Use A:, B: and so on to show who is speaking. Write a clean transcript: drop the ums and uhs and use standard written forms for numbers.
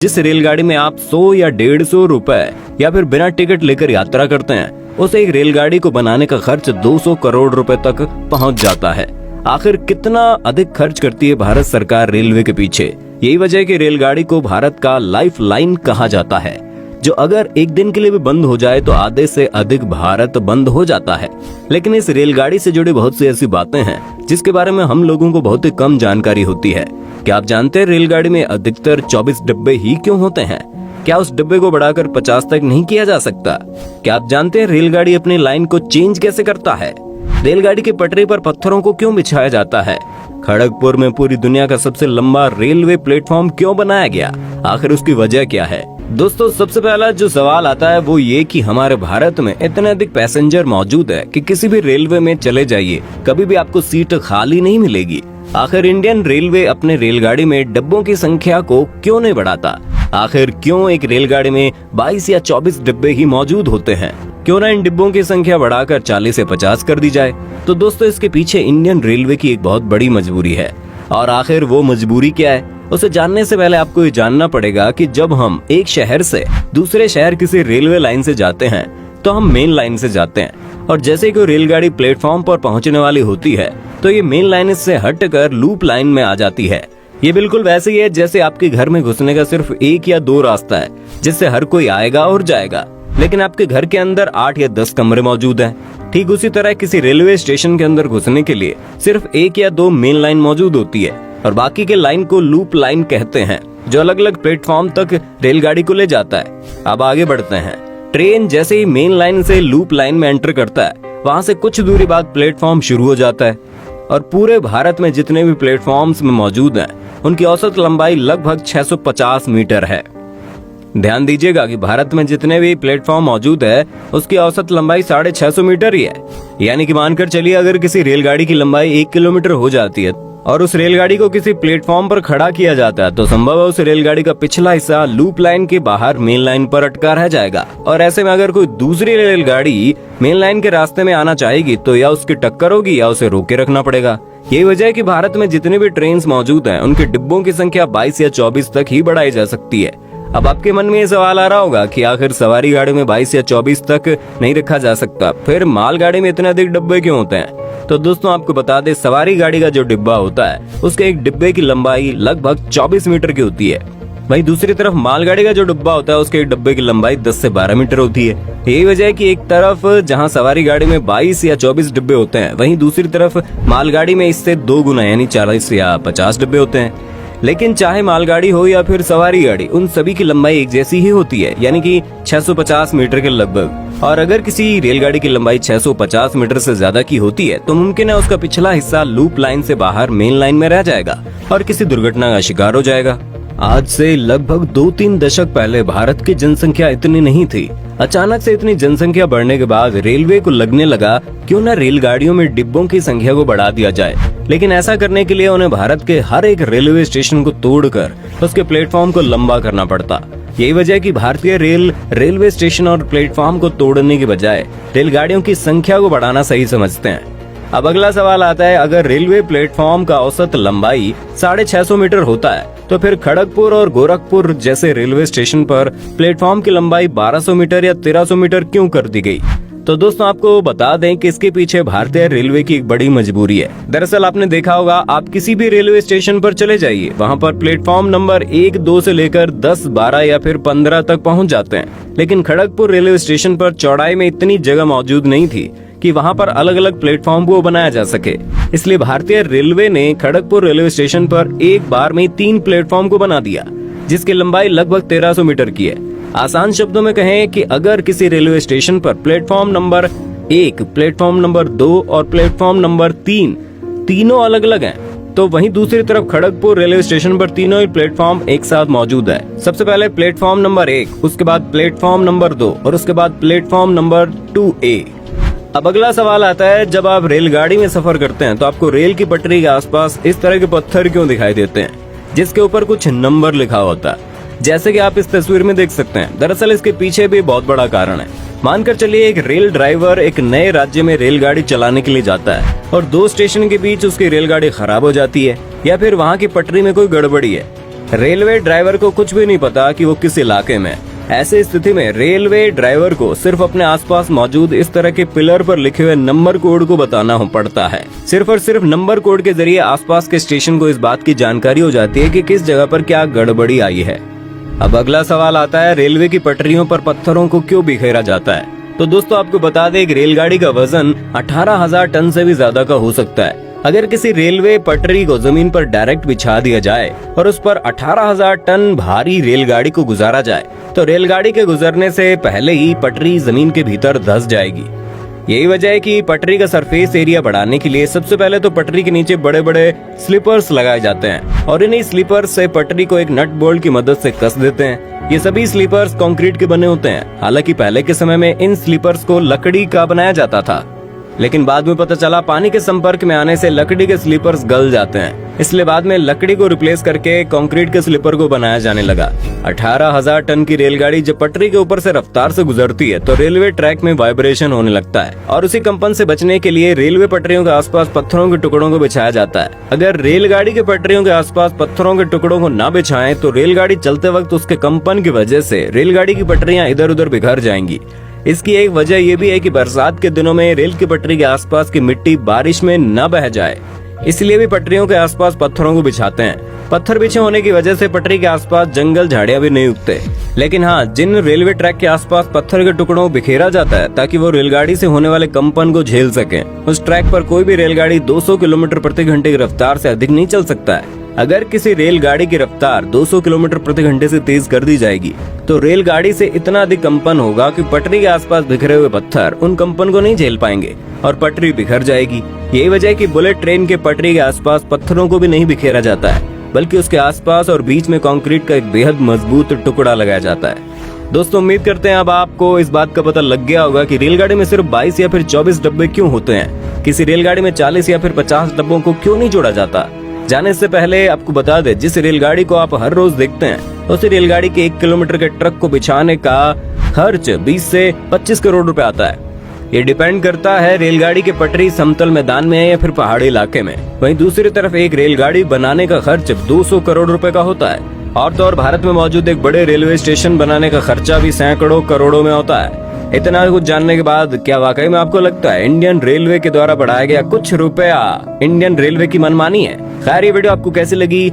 A: जिस रेलगाड़ी में आप 100 या 150 रुपए या फिर बिना टिकट लेकर यात्रा करते हैं, उस एक रेलगाड़ी को बनाने का खर्च 200 करोड़ रुपए तक पहुंच जाता है। आखिर कितना अधिक खर्च करती है भारत सरकार रेलवे के पीछे? यही वजह है कि रेलगाड़ी को भारत का लाइफ लाइन कहा जाता है, जो अगर एक दिन के लिए भी बंद हो जाए तो आधे से अधिक भारत बंद हो जाता है। लेकिन इस रेलगाड़ी से जुड़ी बहुत सी ऐसी बातें हैं जिसके बारे में हम लोगों को बहुत ही कम जानकारी होती है। क्या आप जानते हैं रेलगाड़ी में अधिकतर 24 डिब्बे ही क्यों होते हैं? क्या उस डिब्बे को बढ़ाकर 50 तक नहीं किया जा सकता? क्या आप जानते हैं रेलगाड़ी अपनी लाइन को चेंज कैसे करता है? रेलगाड़ी की पटरी पर पत्थरों को क्यों बिछाया जाता है? खड़गपुर में पूरी दुनिया का सबसे लंबा रेलवे प्लेटफॉर्म क्यों बनाया गया? आखिर उसकी वजह क्या है? दोस्तों, सबसे पहला जो सवाल आता है वो ये कि हमारे भारत में इतने अधिक पैसेंजर मौजूद है कि किसी भी रेलवे में चले जाइए, कभी भी आपको सीट खाली नहीं मिलेगी। आखिर इंडियन रेलवे अपने रेलगाड़ी में डिब्बों की संख्या को क्यों नहीं बढ़ाता? आखिर क्यों एक रेलगाड़ी में 22 या 24 डिब्बे ही मौजूद होते हैं? क्यों ना इन डिब्बों की संख्या बढ़ाकर 40 से 50 कर दी जाए? तो दोस्तों, इसके पीछे इंडियन रेलवे की एक बहुत बड़ी मजबूरी है। और आखिर वो मजबूरी क्या है, उसे जानने से पहले आपको ये जानना पड़ेगा कि जब हम एक शहर से दूसरे शहर किसी रेलवे लाइन से जाते हैं तो हम मेन लाइन से जाते हैं, और जैसे ही कोई रेलगाड़ी प्लेटफॉर्म पर पहुंचने वाली होती है तो ये मेन लाइन से हटकर लूप लाइन में आ जाती है। ये बिल्कुल वैसे ही है जैसे आपके घर में घुसने का सिर्फ 1 या 2 रास्ता है जिससे हर कोई आएगा और जाएगा, लेकिन आपके घर के अंदर 8 या 10 कमरे मौजूद हैं। ठीक उसी तरह किसी रेलवे स्टेशन के अंदर घुसने के लिए सिर्फ 1 या 2 मेन लाइन मौजूद होती है और बाकी के लाइन को लूप लाइन कहते हैं, जो अलग अलग प्लेटफॉर्म तक रेलगाड़ी को ले जाता है। अब आगे बढ़ते हैं। ट्रेन जैसे ही मेन लाइन से लूप लाइन में एंटर करता है, वहाँ से कुछ दूरी बाद प्लेटफॉर्म शुरू हो जाता है और पूरे भारत में जितने भी प्लेटफॉर्म्स में मौजूद हैं, उनकी औसत लंबाई लगभग 650 मीटर है। ध्यान दीजिएगा कि भारत में जितने भी प्लेटफॉर्म मौजूद है उसकी औसत लंबाई 650 मीटर ही है। यानी कि मानकर चलिए अगर किसी रेलगाड़ी की लंबाई 1 किलोमीटर हो जाती है और उस रेलगाड़ी को किसी प्लेटफॉर्म पर खड़ा किया जाता है तो संभव है उस रेलगाड़ी का पिछला हिस्सा लूप लाइन के बाहर मेन लाइन पर अटका रह जाएगा। और ऐसे में अगर कोई दूसरी रेलगाड़ी मेन लाइन के रास्ते में आना चाहेगी तो या उसकी टक्कर होगी या उसे रोके रखना पड़ेगा। यही वजह है कि भारत में जितने भी ट्रेन मौजूद हैं उनके डिब्बों की संख्या 22 या 24 तक ही बढ़ाई जा सकती है। अब आपके मन में ये सवाल आ रहा होगा कि आखिर सवारी गाड़ी में 22 या 24 तक नहीं रखा जा सकता, फिर माल गाड़ी में इतने अधिक डिब्बे क्यों होते हैं? तो दोस्तों, आपको बता दें, सवारी गाड़ी का जो डिब्बा होता है उसके एक डिब्बे की लंबाई लगभग 24 मीटर की होती है। वहीं दूसरी तरफ मालगाड़ी का जो डिब्बा होता है उसके एक डिब्बे की लंबाई 10 से 12 मीटर होती है। यही वजह है कि एक तरफ जहां सवारी गाड़ी में 22 या 24 डिब्बे होते हैं, वहीं दूसरी तरफ मालगाड़ी में इससे 2 गुना यानी 40 या 50 डिब्बे होते हैं। लेकिन चाहे मालगाड़ी हो या फिर सवारी गाड़ी, उन सभी की लंबाई एक जैसी ही होती है, यानी कि 650 मीटर के लगभग। और अगर किसी रेलगाड़ी की लंबाई 650 मीटर से ज्यादा की होती है तो मुमकिन है उसका पिछला हिस्सा लूप लाइन से बाहर मेन लाइन में रह जाएगा और किसी दुर्घटना का शिकार हो जाएगा। आज से लगभग 2-3 दशक पहले भारत की जनसंख्या इतनी नहीं थी। अचानक से इतनी जनसंख्या बढ़ने के बाद रेलवे को लगने लगा क्यों न रेलगाड़ियों में डिब्बों की संख्या को बढ़ा दिया जाए। लेकिन ऐसा करने के लिए उन्हें भारत के हर एक रेलवे स्टेशन को तोड़कर उसके प्लेटफॉर्म को लंबा करना पड़ता। यही वजह है कि भारतीय रेलवे स्टेशन और प्लेटफॉर्म को तोड़ने के बजाय रेलगाड़ियों की संख्या को बढ़ाना सही समझते हैं। अब अगला सवाल आता है, अगर रेलवे प्लेटफॉर्म का औसत लंबाई 650 मीटर होता है तो फिर खड़गपुर और गोरखपुर जैसे रेलवे स्टेशन पर प्लेटफॉर्म की लंबाई 1200 मीटर या 1300 मीटर क्यों कर दी गई? तो दोस्तों, आपको बता दें कि इसके पीछे भारतीय रेलवे की एक बड़ी मजबूरी है। दरअसल आपने देखा होगा, आप किसी भी रेलवे स्टेशन पर चले जाइए, वहां पर प्लेटफॉर्म नंबर 1, 2 से लेकर 10, 12 या फिर 15 तक पहुंच जाते हैं। लेकिन खड़गपुर रेलवे स्टेशन पर चौड़ाई में इतनी जगह मौजूद नहीं थी कि वहां पर अलग अलग प्लेटफॉर्म को बनाया जा सके। इसलिए भारतीय रेलवे ने खड़गपुर रेलवे स्टेशन पर एक बार में 3 प्लेटफॉर्म को बना दिया, जिसकी लंबाई लगभग 1300 मीटर की है। आसान शब्दों में कहें कि अगर किसी रेलवे स्टेशन पर प्लेटफॉर्म नंबर 1, प्लेटफॉर्म नंबर 2 और प्लेटफॉर्म नंबर 3 तीनों अलग अलग हैं, तो वहीं दूसरी तरफ खड़गपुर रेलवे स्टेशन पर तीनों ही प्लेटफॉर्म एक साथ मौजूद है। सबसे पहले प्लेटफॉर्म नंबर 1, उसके बाद प्लेटफॉर्म नंबर 2 और उसके बाद प्लेटफॉर्म नंबर 2A। अब अगला सवाल आता है, जब आप रेलगाड़ी में सफर करते हैं तो आपको रेल की पटरी के आसपास इस तरह के पत्थर क्यों दिखाई देते हैं जिसके ऊपर कुछ नंबर लिखा होता है, जैसे कि आप इस तस्वीर में देख सकते हैं। दरअसल इसके पीछे भी बहुत बड़ा कारण है। मानकर चलिए एक रेल ड्राइवर एक नए राज्य में रेलगाड़ी चलाने के लिए जाता है और 2 स्टेशन के बीच उसकी रेलगाड़ी खराब हो जाती है या फिर वहाँ की पटरी में कोई गड़बड़ी है। रेलवे ड्राइवर को कुछ भी नहीं पता कि वो किस इलाके में। ऐसी स्थिति में रेलवे ड्राइवर को सिर्फ अपने आसपास मौजूद इस तरह के पिलर पर लिखे हुए नंबर कोड को बताना पड़ता है। सिर्फ और सिर्फ नंबर कोड के जरिए आसपास के स्टेशन को इस बात की जानकारी हो जाती है कि किस जगह पर क्या गड़बड़ी आई है। अब अगला सवाल आता है, रेलवे की पटरियों पर पत्थरों को क्यों बिखेरा जाता है? तो दोस्तों आपको बता दें, एक रेलगाड़ी का वजन 18,000 टन से भी ज्यादा का हो सकता है। अगर किसी रेलवे पटरी को जमीन पर डायरेक्ट बिछा दिया जाए और उस पर 18,000 टन भारी रेलगाड़ी को गुजारा जाए तो रेलगाड़ी के गुजरने से पहले ही पटरी जमीन के भीतर धंस जाएगी। यही वजह है कि पटरी का सरफेस एरिया बढ़ाने के लिए सबसे पहले तो पटरी के नीचे बड़े बड़े स्लीपर्स लगाए जाते हैं और इन्हीं स्लीपर्स से पटरी को एक नट बोल्ट की मदद से कस देते हैं। ये सभी स्लीपर्स कंक्रीट के बने होते हैं। हालांकि पहले के समय में इन स्लीपर्स को लकड़ी का बनाया जाता था, लेकिन बाद में पता चला पानी के संपर्क में आने से लकड़ी के स्लीपर्स गल जाते हैं, इसलिए बाद में लकड़ी को रिप्लेस करके कंक्रीट के स्लीपर को बनाया जाने लगा। 18,000 टन की रेलगाड़ी जब पटरी के ऊपर से रफ्तार से गुजरती है तो रेलवे ट्रैक में वाइब्रेशन होने लगता है और उसी कंपन से बचने के लिए रेलवे पटरियों के आसपास पत्थरों के टुकड़ों को बिछाया जाता है। अगर रेलगाड़ी के पटरियों के आसपास पत्थरों के टुकड़ों को न बिछाएं तो रेलगाड़ी चलते वक्त उसके कंपन की वजह से रेलगाड़ी की पटरियां इधर उधर बिखर जाएंगी। इसकी एक वजह यह भी है कि बरसात के दिनों में रेल की पटरी के आसपास की मिट्टी बारिश में न बह जाए, इसलिए भी पटरियों के आसपास पत्थरों को बिछाते हैं। पत्थर बिछे होने की वजह से पटरी के आसपास जंगल झाड़ियां भी नहीं उगते। लेकिन हाँ, जिन रेलवे ट्रैक के आसपास पत्थर के टुकड़ों को बिखेरा जाता है ताकि वो रेलगाड़ी से होने वाले कंपन को झेल सके, उस ट्रैक पर कोई भी रेलगाड़ी 200 किलोमीटर प्रति घंटे की रफ्तार से अधिक नहीं चल सकता है। अगर किसी रेलगाड़ी की रफ्तार 200 किलोमीटर प्रति घंटे से तेज कर दी जाएगी तो रेलगाड़ी से इतना अधिक कंपन होगा कि पटरी के आसपास बिखरे हुए पत्थर उन कंपन को नहीं झेल पाएंगे और पटरी बिखर जाएगी। यही वजह है कि बुलेट ट्रेन के पटरी के आसपास पत्थरों को भी नहीं बिखेरा जाता है, बल्कि उसके आसपास और बीच में कंक्रीट का एक बेहद मजबूत टुकड़ा लगाया जाता है। दोस्तों उम्मीद करते हैं अब आपको इस बात का पता लग गया होगा कि रेलगाड़ी में सिर्फ 22 या फिर 24 डब्बे क्यों होते हैं। किसी रेलगाड़ी में 40 या फिर 50 डब्बों को क्यों नहीं जोड़ा जाता। जाने से पहले आपको बता दें, जिस रेलगाड़ी को आप हर रोज देखते हैं उसी रेलगाड़ी के 1 किलोमीटर के ट्रक को बिछाने का खर्च 20 से 25 करोड़ रुपए आता है। ये डिपेंड करता है रेलगाड़ी की पटरी समतल मैदान में है या फिर पहाड़ी इलाके में। वहीं दूसरी तरफ एक रेलगाड़ी बनाने का खर्च 200 करोड़ रुपए का होता है। और तो और भारत में मौजूद एक बड़े रेलवे स्टेशन बनाने का खर्चा भी सैकड़ों करोड़ों में होता है। इतना कुछ जानने के बाद क्या वाकई में आपको लगता है इंडियन रेलवे के द्वारा बढ़ाया गया कुछ रुपया इंडियन रेलवे की मनमानी है? खैर, ये वीडियो आपको कैसी लगी